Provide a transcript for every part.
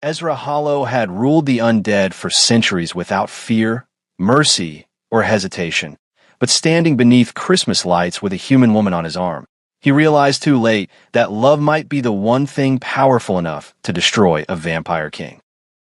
Ezra Hollow had ruled the undead for centuries without fear, mercy, or hesitation, but standing beneath Christmas lights with a human woman on his arm, he realized too late that love might be the one thing powerful enough to destroy a vampire king.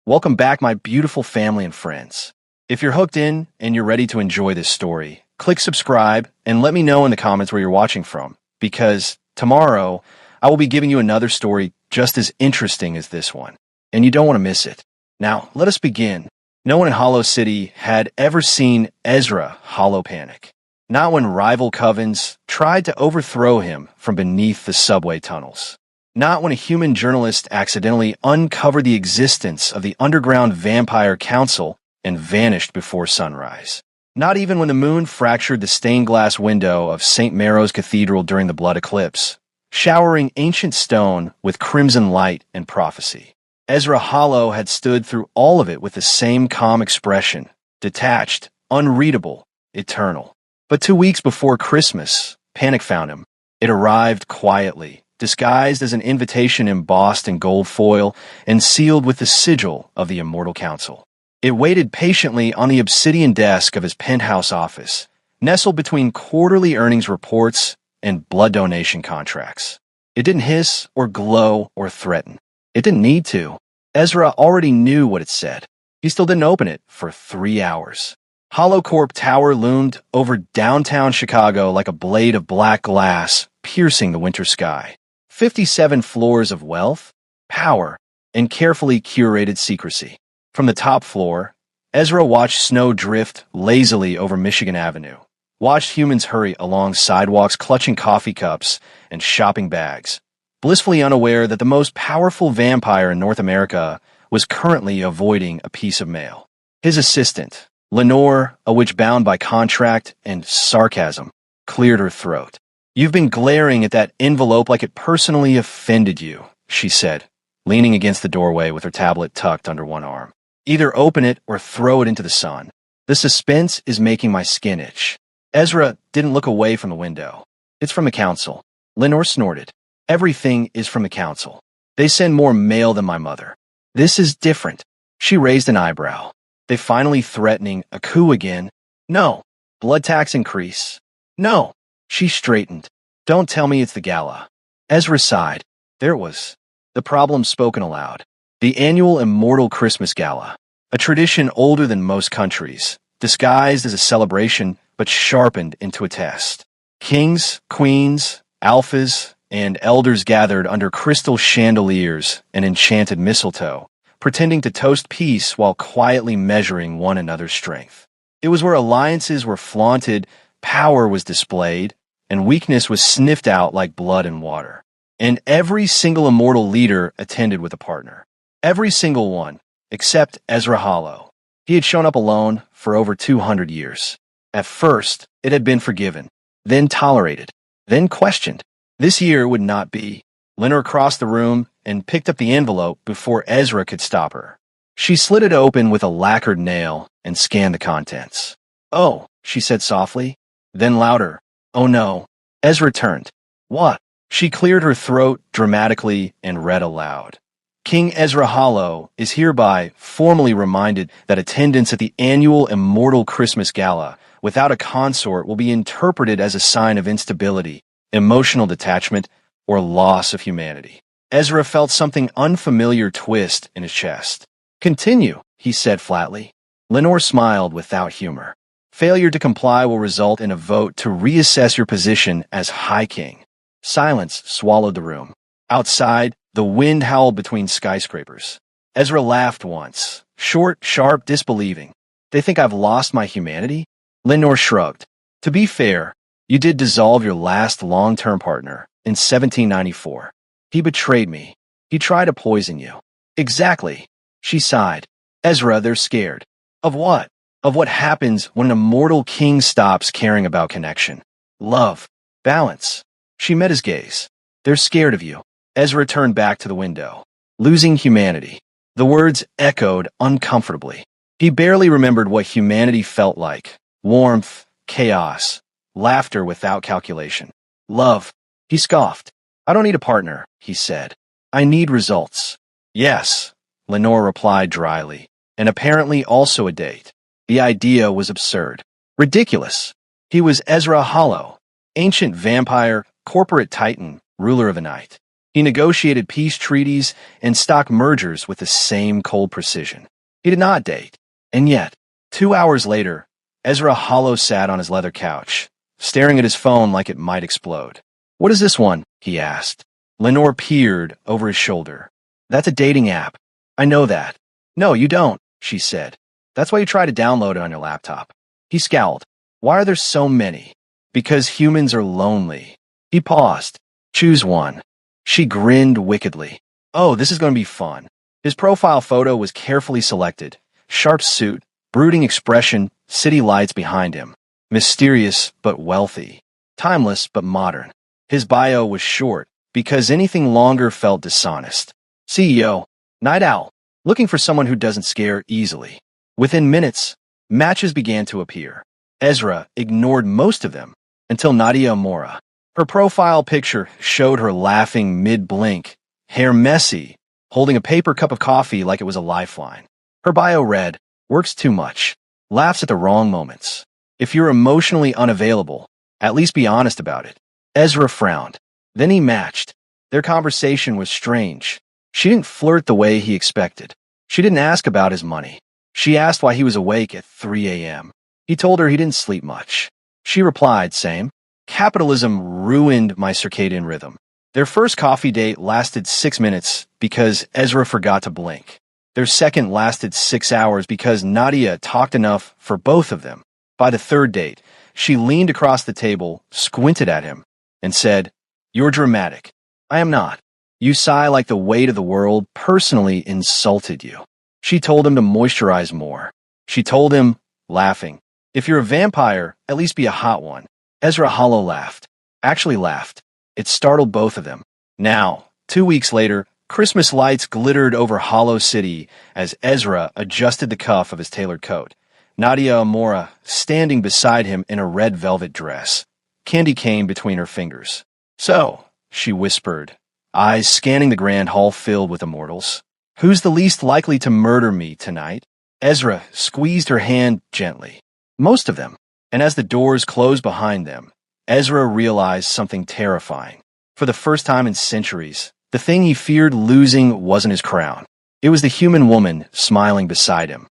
Welcome back, my beautiful family and friends. If you're hooked in and you're ready to enjoy this story, click subscribe and let me know in the comments where you're watching from, because tomorrow I will be giving you another story just as interesting as this one, and you don't want to miss it. Now, let us begin. No one in Hollow City had ever seen Ezra Hollow panic. Not when rival covens tried to overthrow him from beneath the subway tunnels. Not when a human journalist accidentally uncovered the existence of the underground vampire council and vanished before sunrise. Not even when the moon fractured the stained glass window of St. Maro's Cathedral during the blood eclipse, showering ancient stone with crimson light and prophecy. Ezra Hollow had stood through all of it with the same calm expression, detached, unreadable, eternal. But 2 weeks before Christmas, panic found him. It arrived quietly, disguised as an invitation embossed in gold foil and sealed with the sigil of the Immortal Council. It waited patiently on the obsidian desk of his penthouse office, nestled between quarterly earnings reports and blood donation contracts. It didn't hiss or glow or threaten. It didn't need to. Ezra already knew what it said. He still didn't open it for 3 hours. HolloCorp Tower loomed over downtown Chicago like a blade of black glass piercing the winter sky. 57 floors of wealth, power, and carefully curated secrecy. From the top floor, Ezra watched snow drift lazily over Michigan Avenue, watched humans hurry along sidewalks clutching coffee cups and shopping bags, blissfully unaware that the most powerful vampire in North America was currently avoiding a piece of mail. His assistant, Lenore, a witch bound by contract and sarcasm, cleared her throat. "You've been glaring at that envelope like it personally offended you," she said, leaning against the doorway with her tablet tucked under one arm. "Either open it or throw it into the sun. The suspense is making my skin itch." Ezra didn't look away from the window. "It's from the council." Lenore snorted. "Everything is from the council. They send more mail than my mother. This is different." She raised an eyebrow. "They finally threatening a coup again?" "No." "Blood tax increase?" "No." She straightened. "Don't tell me it's the gala." Ezra sighed. There it was. The problem spoken aloud. The annual Immortal Christmas Gala. A tradition older than most countries, disguised as a celebration but sharpened into a test. Kings, queens, alphas, and elders gathered under crystal chandeliers and enchanted mistletoe, pretending to toast peace while quietly measuring one another's strength. It was where alliances were flaunted, power was displayed, and weakness was sniffed out like blood and water. And every single immortal leader attended with a partner. Every single one, except Ezra Hollow. He had shown up alone for over 200 years. At first, it had been forgiven, then tolerated, then questioned. This year would not be. Lenore crossed the room and picked up the envelope before Ezra could stop her. She slid it open with a lacquered nail and scanned the contents. "Oh," she said softly, then louder, "Oh no." Ezra turned. "What?" She cleared her throat dramatically and read aloud. "King Ezra Hollow is hereby formally reminded that attendance at the annual Immortal Christmas Gala without a consort will be interpreted as a sign of instability, emotional detachment, or loss of humanity." Ezra felt something unfamiliar twist in his chest. "Continue," he said flatly. Lenore smiled without humor. "Failure to comply will result in a vote to reassess your position as High King." Silence swallowed the room. Outside, the wind howled between skyscrapers. Ezra laughed once, short, sharp, disbelieving. "They think I've lost my humanity?" Lenore shrugged. "To be fair, you did dissolve your last long-term partner in 1794. He betrayed me. He tried to poison you." "Exactly." She sighed. "Ezra, they're scared." "Of what?" "Of what happens when an immortal king stops caring about connection. Love. Balance." She met his gaze. "They're scared of you." Ezra turned back to the window. "Losing humanity." The words echoed uncomfortably. He barely remembered what humanity felt like. Warmth, chaos, laughter without calculation. "Love." He scoffed. "I don't need a partner," he said. "I need results." "Yes, Lenore replied dryly. And apparently also a date. The idea was absurd. Ridiculous. He was Ezra Hollow, ancient vampire, corporate titan, ruler of the night. He negotiated peace treaties and stock mergers with the same cold precision. He did not date. And yet, 2 hours later, Ezra Hollow sat on his leather couch, staring at his phone like it might explode. "What is this one?" he asked. Lenore peered over his shoulder. "That's a dating app. I know that." "No, you don't," she said. "That's why you try to download it on your laptop." He scowled. "Why are there so many?" "Because humans are lonely." He paused. "Choose one." She grinned wickedly. "Oh, this is going to be fun." His profile photo was carefully selected. Sharp suit, brooding expression, city lights behind him. Mysterious but wealthy. Timeless but modern. His bio was short, because anything longer felt dishonest. CEO. Night owl. Looking for someone who doesn't scare easily. Within minutes, matches began to appear. Ezra ignored most of them, until Nadia Amora. Her profile picture showed her laughing mid-blink, hair messy, holding a paper cup of coffee like it was a lifeline. Her bio read, "Works too much. Laughs at the wrong moments. If you're emotionally unavailable, at least be honest about it." Ezra frowned. Then he matched. Their conversation was strange. She didn't flirt the way he expected. She didn't ask about his money. She asked why he was awake at 3 a.m. He told her he didn't sleep much. She replied, "Same. Capitalism ruined my circadian rhythm." Their first coffee date lasted 6 minutes because Ezra forgot to blink. Their second lasted 6 hours because Nadia talked enough for both of them. By the third date, she leaned across the table, squinted at him, and said, "You're dramatic." "I am not. You sigh like the weight of the world personally insulted you." She told him to moisturize more. She told him, laughing, "If you're a vampire, at least be a hot one." Ezra Hollow laughed. Actually laughed. It startled both of them. Now, 2 weeks later, Christmas lights glittered over Hollow City as Ezra adjusted the cuff of his tailored coat. Nadia Amora standing beside him in a red velvet dress, candy cane between her fingers. "So," she whispered, eyes scanning the grand hall filled with immortals, "who's the least likely to murder me tonight?" Ezra squeezed her hand gently. "Most of them." And as the doors closed behind them, Ezra realized something terrifying. For the first time in centuries, the thing he feared losing wasn't his crown. It was the human woman smiling beside him.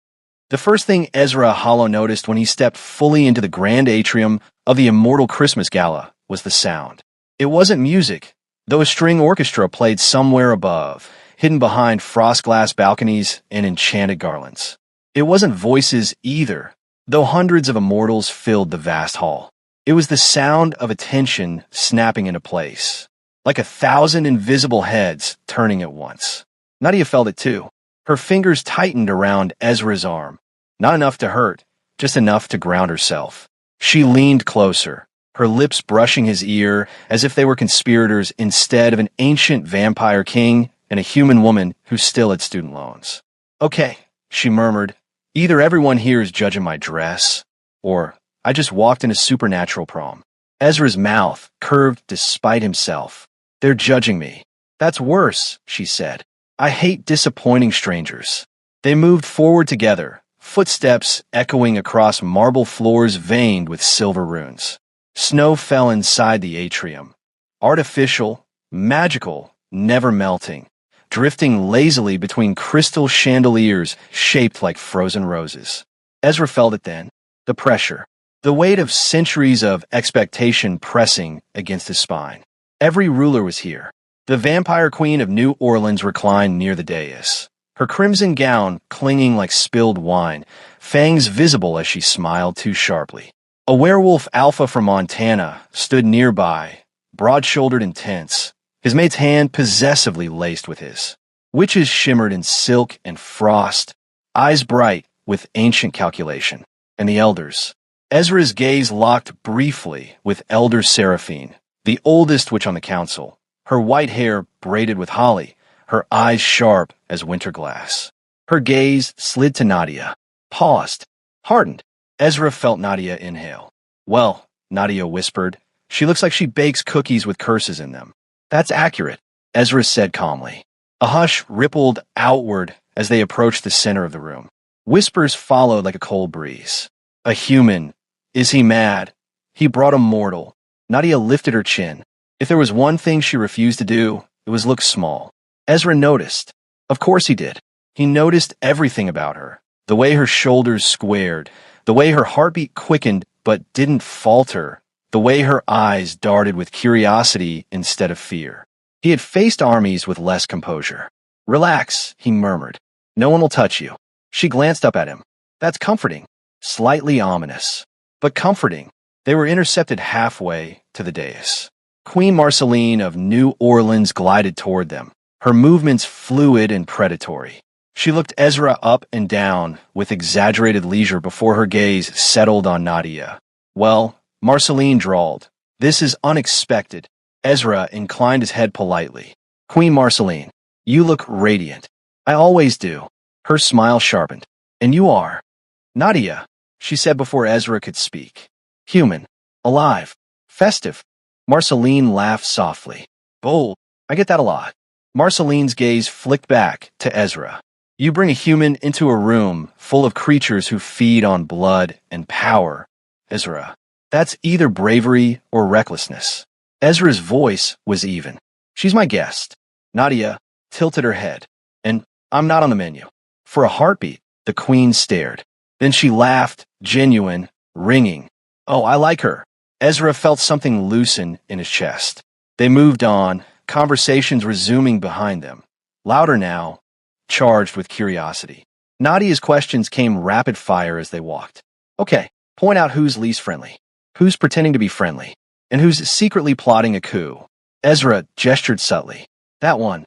The first thing Ezra Hollow noticed when he stepped fully into the grand atrium of the Immortal Christmas Gala was the sound. It wasn't music, though a string orchestra played somewhere above, hidden behind frost glass balconies and enchanted garlands. It wasn't voices either, though hundreds of immortals filled the vast hall. It was the sound of attention snapping into place, like 1,000 invisible heads turning at once. Nadia felt it too. Her fingers tightened around Ezra's arm, not enough to hurt, just enough to ground herself. She leaned closer, her lips brushing his ear as if they were conspirators instead of an ancient vampire king and a human woman who still had student loans. "Okay," she murmured. "Either everyone here is judging my dress, or I just walked in a supernatural prom." Ezra's mouth curved despite himself. "They're judging me." "That's worse," she said. "I hate disappointing strangers." They moved forward together, footsteps echoing across marble floors veined with silver runes. Snow fell inside the atrium. Artificial, magical, never melting, drifting lazily between crystal chandeliers shaped like frozen roses. Ezra felt it then, the pressure, the weight of centuries of expectation pressing against his spine. Every ruler was here. The vampire queen of New Orleans reclined near the dais, her crimson gown clinging like spilled wine, fangs visible as she smiled too sharply. A werewolf alpha from Montana stood nearby, broad-shouldered and tense, his mate's hand possessively laced with his. Witches shimmered in silk and frost, eyes bright with ancient calculation. And the elders. Ezra's gaze locked briefly with Elder Seraphine, the oldest witch on the council, her white hair braided with holly, her eyes sharp as winter glass. Her gaze slid to Nadia, paused, hardened. Ezra felt Nadia inhale. "Well," Nadia whispered, "she looks like she bakes cookies with curses in them." "That's accurate," Ezra said calmly. A hush rippled outward as they approached the center of the room. Whispers followed like a cold breeze. A human. Is he mad? He brought a mortal. Nadia lifted her chin. If there was one thing she refused to do, it was look small. Ezra noticed. Of course he did. He noticed everything about her. The way her shoulders squared, the way her heartbeat quickened but didn't falter, the way her eyes darted with curiosity instead of fear. He had faced armies with less composure. Relax, he murmured. No one will touch you. She glanced up at him. That's comforting. Slightly ominous. But comforting. They were intercepted halfway to the dais. Queen Marceline of New Orleans glided toward them, her movements fluid and predatory. She looked Ezra up and down with exaggerated leisure before her gaze settled on Nadia. Well, Marceline drawled. This is unexpected. Ezra inclined his head politely. Queen Marceline, you look radiant. I always do. Her smile sharpened. And you are. Nadia, she said before Ezra could speak. Human. Alive. Festive. Marceline laughed softly. Bold. I get that a lot. Marceline's gaze flicked back to Ezra. You bring a human into a room full of creatures who feed on blood and power. Ezra. That's either bravery or recklessness. Ezra's voice was even. She's my guest. Nadia tilted her head. And I'm not on the menu. For a heartbeat, the queen stared. Then she laughed, genuine, ringing. Oh, I like her. Ezra felt something loosen in his chest. They moved on, conversations resuming behind them. Louder now, charged with curiosity. Nadia's questions came rapid fire as they walked. Okay, point out who's least friendly, who's pretending to be friendly, and who's secretly plotting a coup. Ezra gestured subtly. That one,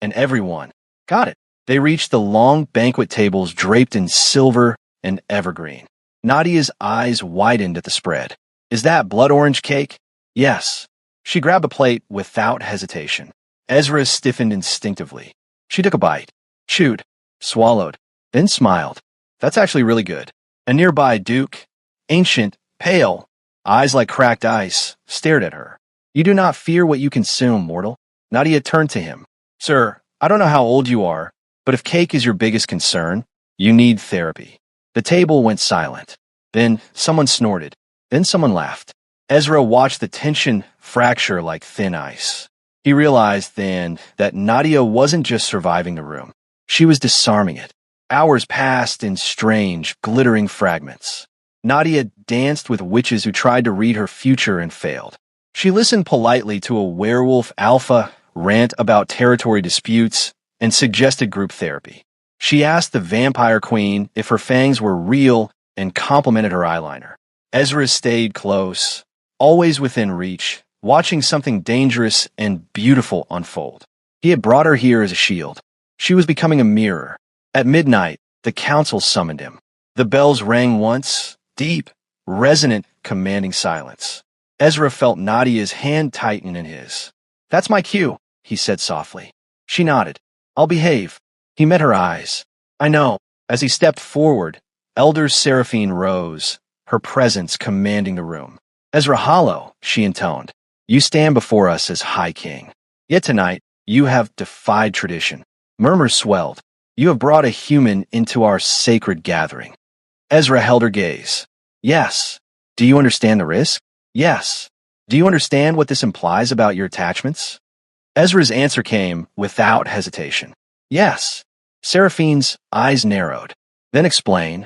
and everyone. Got it. They reached the long banquet tables draped in silver and evergreen. Nadia's eyes widened at the spread. Is that blood orange cake? Yes. She grabbed a plate without hesitation. Ezra stiffened instinctively. She took a bite, chewed, swallowed, then smiled. That's actually really good. A nearby duke, ancient, pale, eyes like cracked ice, stared at her. You do not fear what you consume, mortal. Nadia turned to him. Sir, I don't know how old you are, but if cake is your biggest concern, you need therapy. The table went silent. Then someone snorted. Then someone laughed. Ezra watched the tension fracture like thin ice. He realized then that Nadia wasn't just surviving the room. She was disarming it. Hours passed in strange, glittering fragments. Nadia danced with witches who tried to read her future and failed. She listened politely to a werewolf alpha rant about territory disputes and suggested group therapy. She asked the vampire queen if her fangs were real and complimented her eyeliner. Ezra stayed close, always within reach, watching something dangerous and beautiful unfold. He had brought her here as a shield. She was becoming a mirror. At midnight, the council summoned him. The bells rang once, deep, resonant, commanding silence. Ezra felt Nadia's hand tighten in his. That's my cue, he said softly. She nodded. I'll behave. He met her eyes. I know. As he stepped forward, Elder Seraphine rose, her presence commanding the room. Ezra Hollow, she intoned. You stand before us as High King. Yet tonight, you have defied tradition. Murmurs swelled. You have brought a human into our sacred gathering. Ezra held her gaze. Yes. Do you understand the risk? Yes. Do you understand what this implies about your attachments? Ezra's answer came without hesitation. Yes. Seraphine's eyes narrowed. Then explain.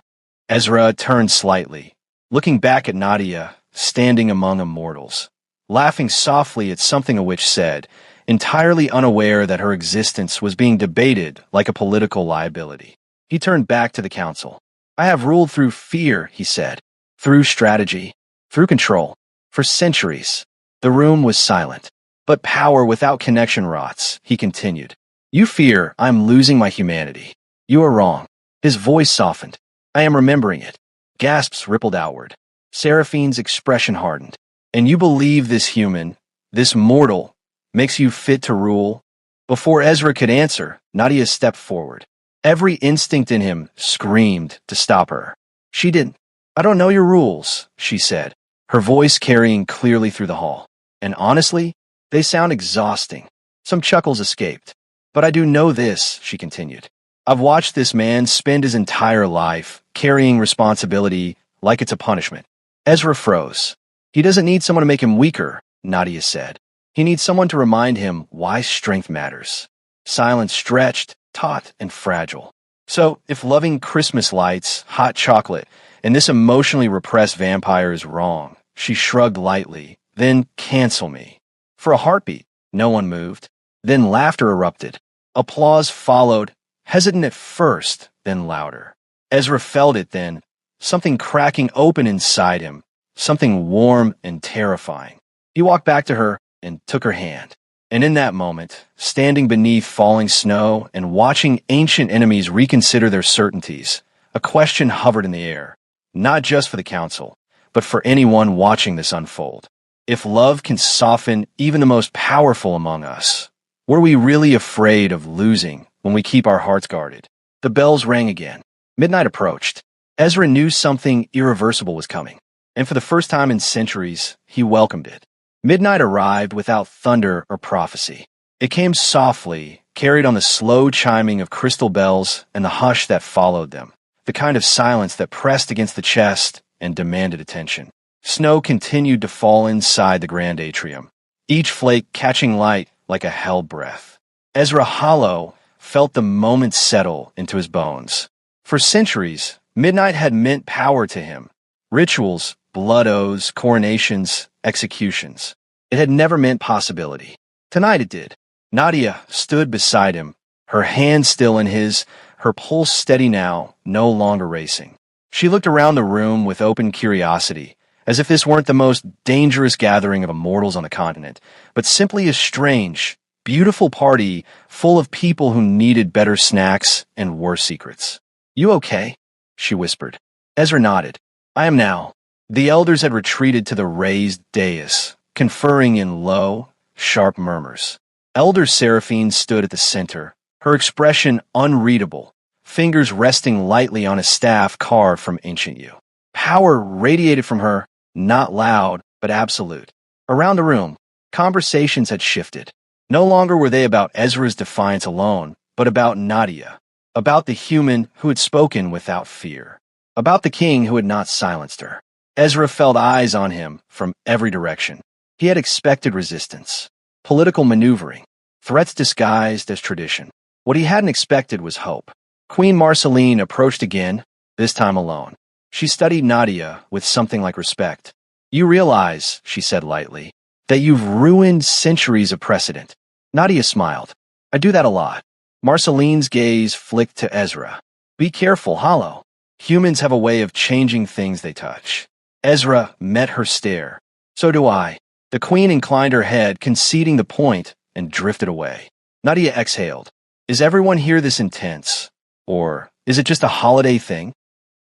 Ezra turned slightly, looking back at Nadia, standing among immortals, laughing softly at something a witch said, entirely unaware that her existence was being debated like a political liability. He turned back to the council. I have ruled through fear, he said, through strategy, through control, for centuries. The room was silent. But power without connection rots, he continued. You fear I'm losing my humanity. You are wrong. His voice softened. I am remembering it. Gasps rippled outward. Seraphine's expression hardened. And you believe this human, this mortal, makes you fit to rule? Before Ezra could answer, Nadia stepped forward. Every instinct in him screamed to stop her. She didn't. I don't know your rules, she said, her voice carrying clearly through the hall. And honestly, they sound exhausting. Some chuckles escaped. But I do know this, she continued. I've watched this man spend his entire life carrying responsibility like it's a punishment. Ezra froze. He doesn't need someone to make him weaker, Nadia said. He needs someone to remind him why strength matters. Silence stretched, taut, and fragile. So, if loving Christmas lights, hot chocolate, and this emotionally repressed vampire is wrong, she shrugged lightly, then cancel me. For a heartbeat, no one moved. Then laughter erupted. Applause followed, hesitant at first, then louder. Ezra felt it then, something cracking open inside him, something warm and terrifying. He walked back to her and took her hand. And in that moment, standing beneath falling snow and watching ancient enemies reconsider their certainties, a question hovered in the air, not just for the council, but for anyone watching this unfold. If love can soften even the most powerful among us, were we really afraid of losing when we keep our hearts guarded? The bells rang again. Midnight approached. Ezra knew something irreversible was coming, and for the first time in centuries, he welcomed it. Midnight arrived without thunder or prophecy. It came softly, carried on the slow chiming of crystal bells and the hush that followed them, the kind of silence that pressed against the chest and demanded attention. Snow continued to fall inside the grand atrium, each flake catching light like a hell breath. Ezra Hollow felt the moment settle into his bones. For centuries, midnight had meant power to him. Rituals, blood oaths, coronations, executions. It had never meant possibility. Tonight it did. Nadia stood beside him, her hand still in his, her pulse steady now, no longer racing. She looked around the room with open curiosity, as if this weren't the most dangerous gathering of immortals on the continent, but simply a strange, beautiful party full of people who needed better snacks and worse secrets. "You okay?" she whispered. Ezra nodded. "I am now." The elders had retreated to the raised dais, conferring in low, sharp murmurs. Elder Seraphine stood at the center, her expression unreadable, fingers resting lightly on a staff carved from ancient yew. Power radiated from her, not loud, but absolute. Around the room, conversations had shifted. No longer were they about Ezra's defiance alone, but about Nadia, about the human who had spoken without fear, about the king who had not silenced her. Ezra felt eyes on him from every direction. He had expected resistance, political maneuvering, threats disguised as tradition. What he hadn't expected was hope. Queen Marceline approached again, this time alone. She studied Nadia with something like respect. "You realize," she said lightly, "that you've ruined centuries of precedent." Nadia smiled. "I do that a lot." Marceline's gaze flicked to Ezra. "Be careful, Hollow. Humans have a way of changing things they touch." Ezra met her stare. "So do I." The queen inclined her head, conceding the point, and drifted away. Nadia exhaled. "Is everyone here this intense? Or is it just a holiday thing?"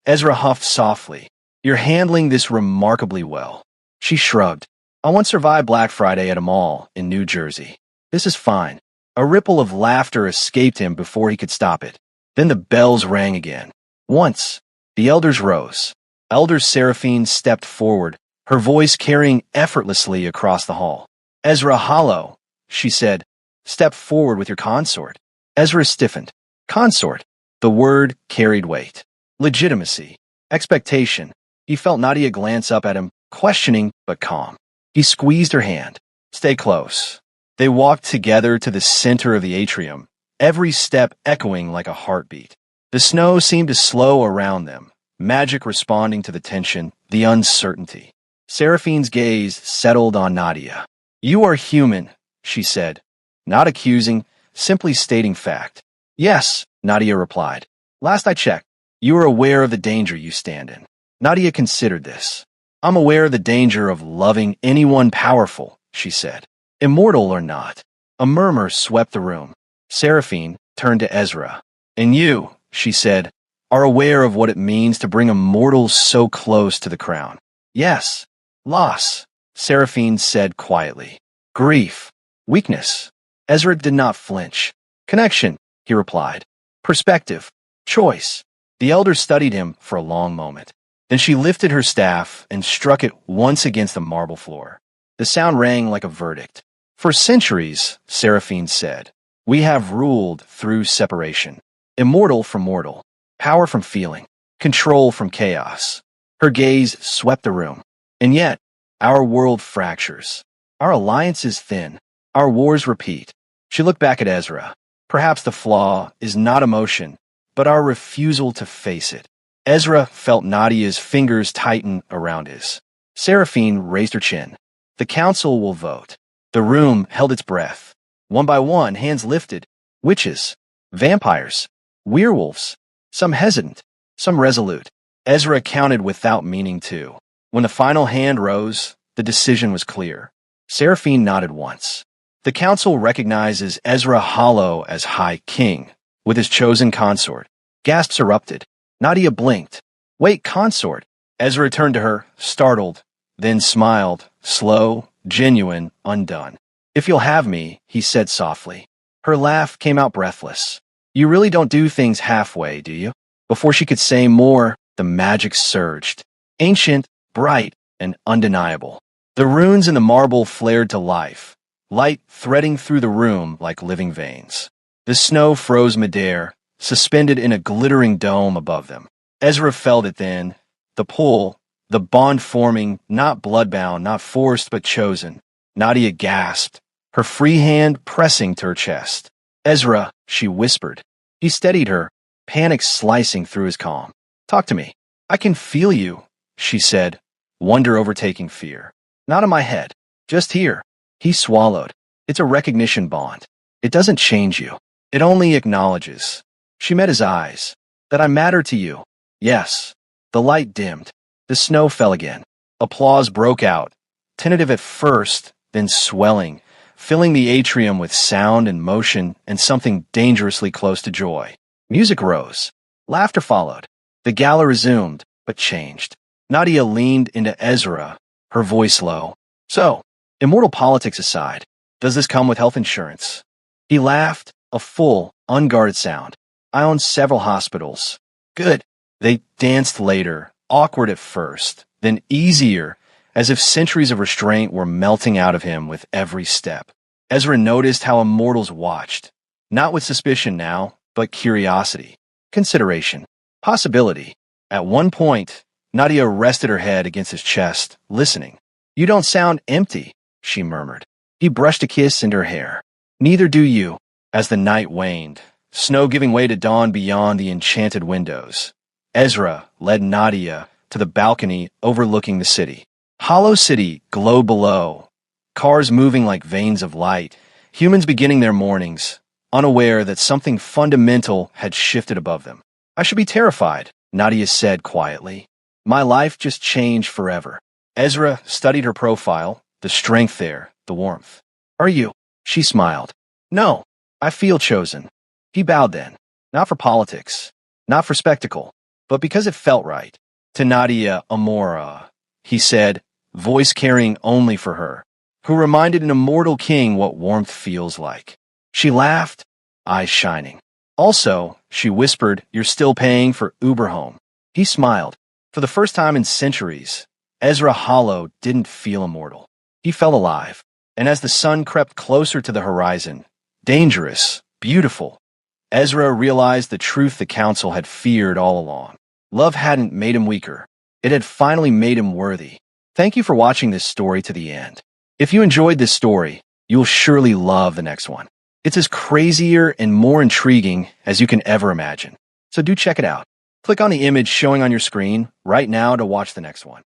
Ezra huffed softly. "You're handling this remarkably well." She shrugged. "I once survived Black Friday at a mall in New Jersey. This is fine." A ripple of laughter escaped him before he could stop it. Then the bells rang again. Once, the elders rose. Elder Seraphine stepped forward, her voice carrying effortlessly across the hall. "Ezra Hollow," she said, "step forward with your consort." Ezra stiffened. Consort. The word carried weight. Legitimacy. Expectation. He felt Nadia glance up at him, questioning but calm. He squeezed her hand. "Stay close." They walked together to the center of the atrium, every step echoing like a heartbeat. The snow seemed to slow around them, magic responding to the tension, the uncertainty. Seraphine's gaze settled on Nadia. "You are human," she said, not accusing, simply stating fact. "Yes," Nadia replied. "Last I checked, you are aware of the danger you stand in." Nadia considered this. "I'm aware of the danger of loving anyone powerful," she said. "Immortal or not." A murmur swept the room. Seraphine turned to Ezra. "And you," she said, "are aware of what it means to bring a mortal so close to the crown." "Yes." "Loss," Seraphine said quietly. "Grief." "Weakness." Ezra did not flinch. "Connection," he replied. "Perspective." "Choice." The elder studied him for a long moment. Then she lifted her staff and struck it once against the marble floor. The sound rang like a verdict. "For centuries," Seraphine said, We have ruled through separation. Immortal from mortal. Power from feeling. Control from chaos. Her gaze swept the room. And yet, our world fractures. Our alliances thin. Our wars repeat. She looked back at Ezra. Perhaps the flaw is not emotion, but our refusal to face it. Ezra felt Nadia's fingers tighten around his. Seraphine raised her chin. The council will vote. The room held its breath. One by one, hands lifted. Witches, vampires, werewolves, some hesitant, some resolute. Ezra counted without meaning to. When the final hand rose, the decision was clear. Seraphine nodded once. The council recognizes Ezra Hollow as High King, with his chosen consort. Gasps erupted. Nadia blinked. Wait, consort. Ezra turned to her, startled, then smiled, slow, genuine, undone. If you'll have me, he said softly. Her laugh came out breathless. You really don't do things halfway, do you? Before she could say more, the magic surged. Ancient, bright, and undeniable. The runes in the marble flared to life, light threading through the room like living veins. The snow froze midair, suspended in a glittering dome above them. Ezra felt it then, the pull, the bond forming, not bloodbound, not forced but chosen. Nadia gasped, her free hand pressing to her chest. Ezra, she whispered. He steadied her, panic slicing through his calm. Talk to me. I can feel you, she said, wonder overtaking fear. Not in my head, just here. He swallowed. It's a recognition bond. It doesn't change you. It only acknowledges. She met his eyes. That I matter to you. Yes. The light dimmed. The snow fell again. Applause broke out, tentative at first, then swelling, filling the atrium with sound and motion and something dangerously close to joy. Music rose. Laughter followed. The gala resumed, but changed. Nadia leaned into Ezra, her voice low. So, immortal politics aside, does this come with health insurance? He laughed, a full, unguarded sound. I own several hospitals. Good. They danced later, awkward at first, then easier, as if centuries of restraint were melting out of him with every step. Ezra noticed how immortals watched, not with suspicion now, but curiosity, consideration, possibility. At one point, Nadia rested her head against his chest, listening. You don't sound empty, she murmured. He brushed a kiss into her hair. Neither do you. As the night waned, snow giving way to dawn beyond the enchanted windows, Ezra led Nadia to the balcony overlooking the city. Hollow City glowed below, cars moving like veins of light, humans beginning their mornings, unaware that something fundamental had shifted above them. I should be terrified, Nadia said quietly. My life just changed forever. Ezra studied her profile, the strength there, the warmth. Are you? She smiled. No, I feel chosen. He bowed then. Not for politics, not for spectacle, but because it felt right. To Nadia Amora, he said, voice carrying only for her, who reminded an immortal king what warmth feels like. She laughed, eyes shining. Also, she whispered, you're still paying for Uber home. He smiled. For the first time in centuries, Ezra Hollow didn't feel immortal. He felt alive. And as the sun crept closer to the horizon, dangerous, beautiful, Ezra realized the truth the council had feared all along. Love hadn't made him weaker. It had finally made him worthy. Thank you for watching this story to the end. If you enjoyed this story, you'll surely love the next one. It's as crazier and more intriguing as you can ever imagine. So do check it out. Click on the image showing on your screen right now to watch the next one.